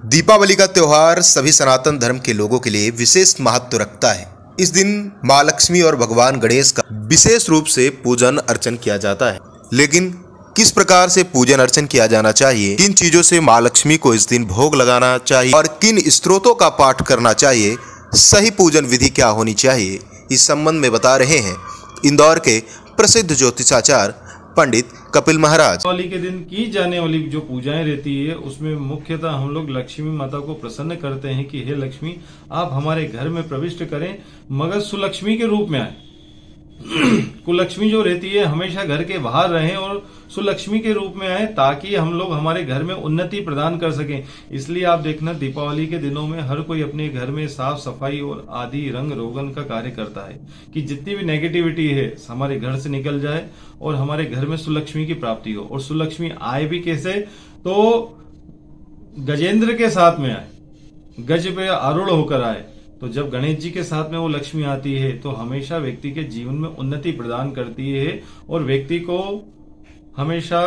दीपावली का त्योहार सभी सनातन धर्म के लोगों के लिए विशेष महत्व रखता है। इस दिन माँ लक्ष्मी और भगवान गणेश का विशेष रूप से पूजन अर्चन किया जाता है। लेकिन किस प्रकार से पूजन अर्चन किया जाना चाहिए, किन चीजों से माँ लक्ष्मी को इस दिन भोग लगाना चाहिए और किन स्तोत्रों का पाठ करना चाहिए, सही पूजन विधि क्या होनी चाहिए, इस संबंध में बता रहे हैं इंदौर के प्रसिद्ध ज्योतिषाचार्य पंडित कपिल महाराज। दीपावली के दिन की जाने वाली जो पूजाएं रहती है उसमें मुख्यतः हम लोग लक्ष्मी माता को प्रसन्न करते हैं कि हे लक्ष्मी, आप हमारे घर में प्रविष्ट करें, मगर सुलक्ष्मी के रूप में आए। कुलक्ष्मी जो रहती है हमेशा घर के बाहर रहें और सुलक्ष्मी के रूप में आए, ताकि हम लोग हमारे घर में उन्नति प्रदान कर सकें। इसलिए आप देखना दीपावली के दिनों में हर कोई अपने घर में साफ सफाई और आदि रंग रोगन का कार्य करता है कि जितनी भी नेगेटिविटी है हमारे घर से निकल जाए और हमारे घर में सुलक्ष्मी की प्राप्ति हो। और सुलक्ष्मी आए भी कैसे, तो गजेंद्र के साथ में आए, गज पे आरूढ़ होकर आए। तो जब गणेश जी के साथ में वो लक्ष्मी आती है तो हमेशा व्यक्ति के जीवन में उन्नति प्रदान करती है और व्यक्ति को हमेशा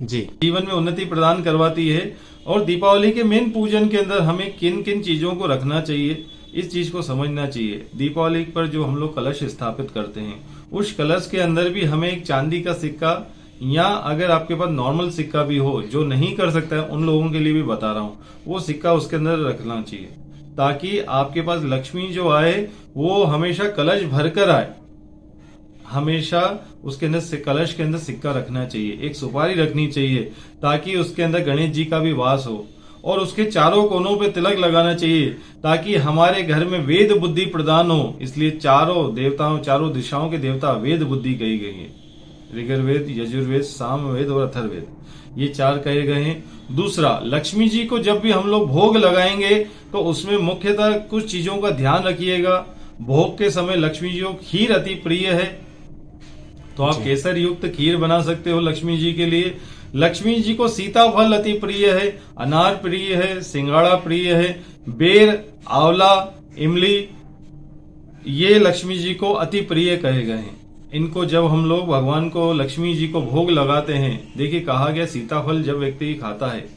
जीवन में उन्नति प्रदान करवाती है। और दीपावली के मेन पूजन के अंदर हमें किन किन चीजों को रखना चाहिए, इस चीज को समझना चाहिए। दीपावली पर जो हम लोग कलश स्थापित करते हैं, उस कलश के अंदर भी हमें एक चांदी का सिक्का, या अगर आपके पास नॉर्मल सिक्का भी हो, जो नहीं कर सकता है उन लोगों के लिए भी बता रहा हूं, वो सिक्का उसके अंदर रखना चाहिए, ताकि आपके पास लक्ष्मी जो आए वो हमेशा कलश भरकर आए। हमेशा उसके अंदर से कलश के अंदर सिक्का रखना चाहिए, एक सुपारी रखनी चाहिए, ताकि उसके अंदर गणेश जी का भी वास हो। और उसके चारों कोनों पे तिलक लगाना चाहिए, ताकि हमारे घर में वेद बुद्धि प्रदान हो। इसलिए चारों देवताओं, चारों दिशाओं के देवता वेद बुद्धि कही गई है। ऋग्वेद, यजुर्वेद, सामवेद और अथर्ववेद, ये चार कहे गए हैं। दूसरा, लक्ष्मी जी को जब भी हम लोग भोग लगाएंगे तो उसमें मुख्यतः कुछ चीजों का ध्यान रखिएगा। भोग के समय लक्ष्मी जी को खीर अति प्रिय है, तो आप केसर युक्त खीर बना सकते हो लक्ष्मी जी के लिए। लक्ष्मी जी को सीताफल अति प्रिय है, अनार प्रिय है, सिंगाड़ा प्रिय है, बेर, आंवला, इमली, ये लक्ष्मी जी को अति प्रिय कहे गए हैं। इनको जब हम लोग भगवान को, लक्ष्मी जी को भोग लगाते हैं, देखिए कहा गया सीताफल जब व्यक्ति खाता है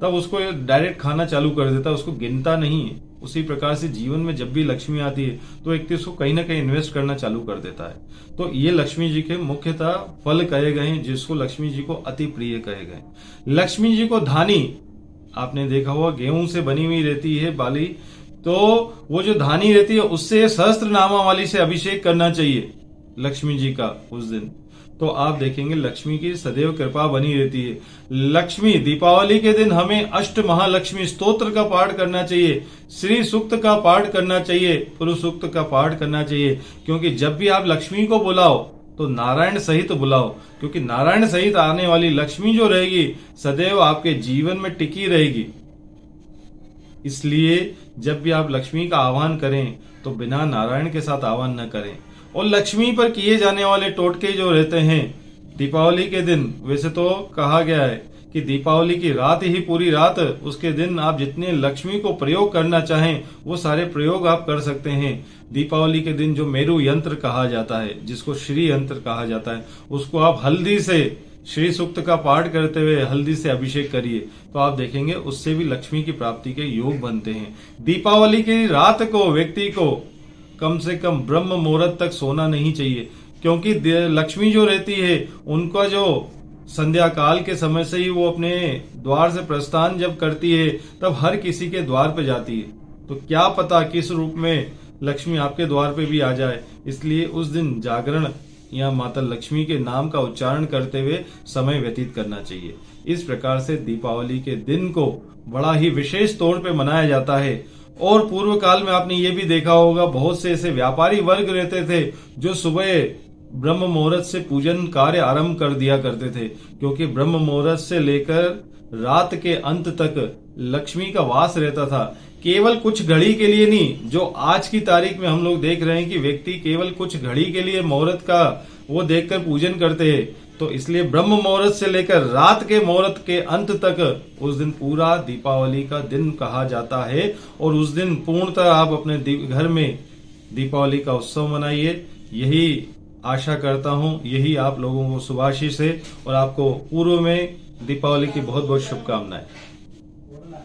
तब उसको डायरेक्ट खाना चालू कर देता है, उसको गिनता नहीं है। उसी प्रकार से जीवन में जब भी लक्ष्मी आती है तो व्यक्ति उसको कहीं ना कहीं इन्वेस्ट करना चालू कर देता है। तो ये लक्ष्मी जी के मुख्यतः फल कहे गए हैं, जिसको लक्ष्मी जी को अति प्रिय कहे गए। लक्ष्मी जी को धानी, आपने देखा हुआ गेहूं से बनी हुई रहती है बाली, तो वो जो धानी रहती है उससे सहस्त्र नामा वाली से अभिषेक करना चाहिए लक्ष्मी जी का उस दिन। तो आप देखेंगे लक्ष्मी की सदैव कृपा बनी रहती है। लक्ष्मी, दीपावली के दिन हमें अष्ट महालक्ष्मी स्तोत्र का पाठ करना चाहिए, श्री सूक्त का पाठ करना चाहिए, पुरुष सूक्त का पाठ करना चाहिए। क्योंकि जब भी आप लक्ष्मी को बुलाओ तो नारायण सहित बुलाओ, क्योंकि नारायण सहित आने वाली लक्ष्मी जो रहेगी सदैव आपके जीवन में टिकी रहेगी। इसलिए जब भी आप लक्ष्मी का आह्वान करें तो बिना नारायण के साथ आह्वान न करें। और लक्ष्मी पर किए जाने वाले टोटके जो रहते हैं दीपावली के दिन, वैसे तो कहा गया है कि दीपावली की रात ही पूरी रात, उसके दिन आप जितने लक्ष्मी को प्रयोग करना चाहें वो सारे प्रयोग आप कर सकते हैं। दीपावली के दिन जो मेरु यंत्र कहा जाता है, जिसको श्री यंत्र कहा जाता है, उसको आप हल्दी से श्री सूक्त का पाठ करते हुए हल्दी से अभिषेक करिए, तो आप देखेंगे उससे भी लक्ष्मी की प्राप्ति के योग बनते हैं। दीपावली की रात को व्यक्ति को कम से कम ब्रह्म मुहूर्त तक सोना नहीं चाहिए, क्योंकि लक्ष्मी जो रहती है उनका जो संध्या काल के समय से ही वो अपने द्वार से प्रस्थान जब करती है तब हर किसी के द्वार पे जाती है। तो क्या पता किस रूप में लक्ष्मी आपके द्वार पे भी आ जाए। इसलिए उस दिन जागरण या माता लक्ष्मी के नाम का उच्चारण करते हुए समय व्यतीत करना चाहिए। इस प्रकार से दीपावली के दिन को बड़ा ही विशेष तौर पे मनाया जाता है। और पूर्व काल में आपने ये भी देखा होगा, बहुत से ऐसे व्यापारी वर्ग रहते थे जो सुबह ब्रह्म मुहूर्त से पूजन कार्य आरंभ कर दिया करते थे, क्योंकि ब्रह्म मुहूर्त से लेकर रात के अंत तक लक्ष्मी का वास रहता था। केवल कुछ घड़ी के लिए नहीं, जो आज की तारीख में हम लोग देख रहे हैं कि व्यक्ति केवल कुछ घड़ी के लिए मुहूर्त का वो देखकर पूजन करते हैं। तो इसलिए ब्रह्म मुहूर्त से लेकर रात के मुहूर्त के अंत तक उस दिन पूरा दीपावली का दिन कहा जाता है। और उस दिन पूर्णतः आप अपने घर में दीपावली का उत्सव मनाइए। यही आशा करता हूं, यही आप लोगों को शुभाशीष है और आपको पूर्व में दीपावली की बहुत बहुत शुभकामनाएं। बोलना